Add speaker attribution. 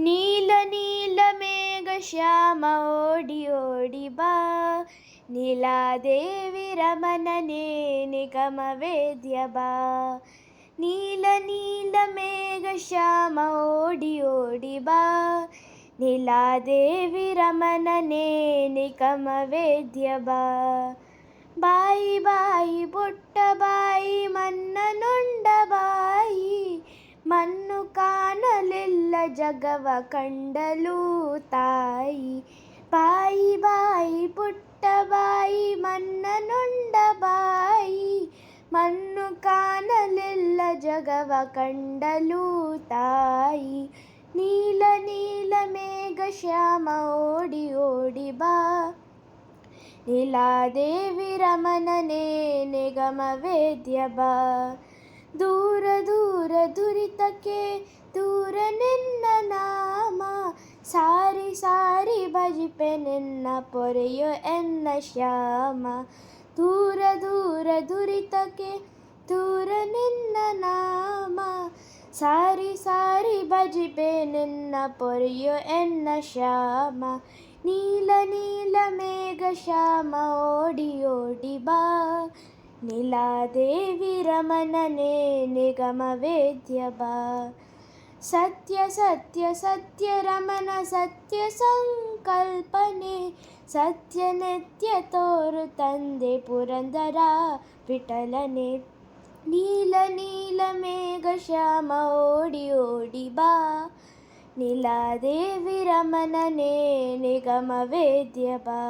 Speaker 1: ನೀಲ ನೀಲ ಮೇಘ ಶ್ಯಾಮ ಓಡಿ ಓಡಿ ಬಾ, ನೀಲಾದೇವಿ ರಮಣನೆ ನಿಗಮ ವೇದ್ಯ ಬಾ. ನೀಲ ನೀಲ ಮೇಘ ಶ್ಯಾಮ ಓಡಿ ಓಡಿ ಬಾ, ನೀಲಾದೇವಿ ರಮಣನೆ ನಿಗಮ ವೇದ್ಯ ಬಾ. ಬಾಯಿ ಬಾಯಿ ಪುಟ್ಟ ಬಾಯಿ ಮನ್ನನುಂಡ ಬಾಯಿ, ಮಣ್ಣು ಕಾಣಲಿಲ್ಲ ಜಗವ ಕಂಡಲು ತಾಯಿ. ಬಾಯಿ ಬಾಯಿ ಪುಟ್ಟ ಬಾಯಿ ಮನ್ನನುಂಡ ಬಾಯಿ, ಮಣ್ಣು ಕಾಣಲಿಲ್ಲ ಜಗವ ಕಂಡಲು ತಾಯಿ. ನೀಲ ನೀಲ ಮೇಘ ಶ್ಯಾಮ ಓಡಿ ಓಡಿ ಬಾ, ನೀಲಾದೇವಿ ರಮಣನೆ ನಿಗಮ ವೇದ್ಯ ಬಾ. ದೂರ ದೂರ ದುರಿತಕ್ಕೆ ದೂರ ನಿನ್ನ ನಾಮ, ಸಾರಿ ಸಾರಿ ಭಜಿಪೆ ನಿನ್ನ ಪೊರೆಯೋ ಎನ್ನ ಶ್ಯಾಮ. ದೂರ ದೂರ ದುರಿತಕ್ಕೆ ದೂರ ನಿನ್ನ ನಾಮ, ಸಾರಿ ಸಾರಿ ಭಜಿಪೆ ನಿನ್ನ ಪೊರೆಯೋ ಎನ್ನ ಶ್ಯಾಮ. ನೀಲ ನೀಲ ಮೇಘ ಶ್ಯಾಮ ಓಡಿ ಓಡಿ ಬಾ, ನೀಲಾದೇವಿ ರಮಣನೆ ನಿಗಮ ವೇದ್ಯ ಬಾ. ಸತ್ಯ ಸತ್ಯ ಸತ್ಯ ರಮಣ ಸತ್ಯ ಸಂಕಲ್ಪನೆ, ಸತ್ಯ ನಿತ್ಯ ತೋರು ತಂದೆ ಪುರಂದರ ವಿಠಲನೆ. ನೀಲ ನೀಲ ಮೇಘ ಶ್ಯಾಮ ಓಡಿ ಓಡಿ ಬಾ, ನೀಲಾದೇವಿ ರಮಣನೆ ನಿಗಮ ವೇದ್ಯ ಬಾ.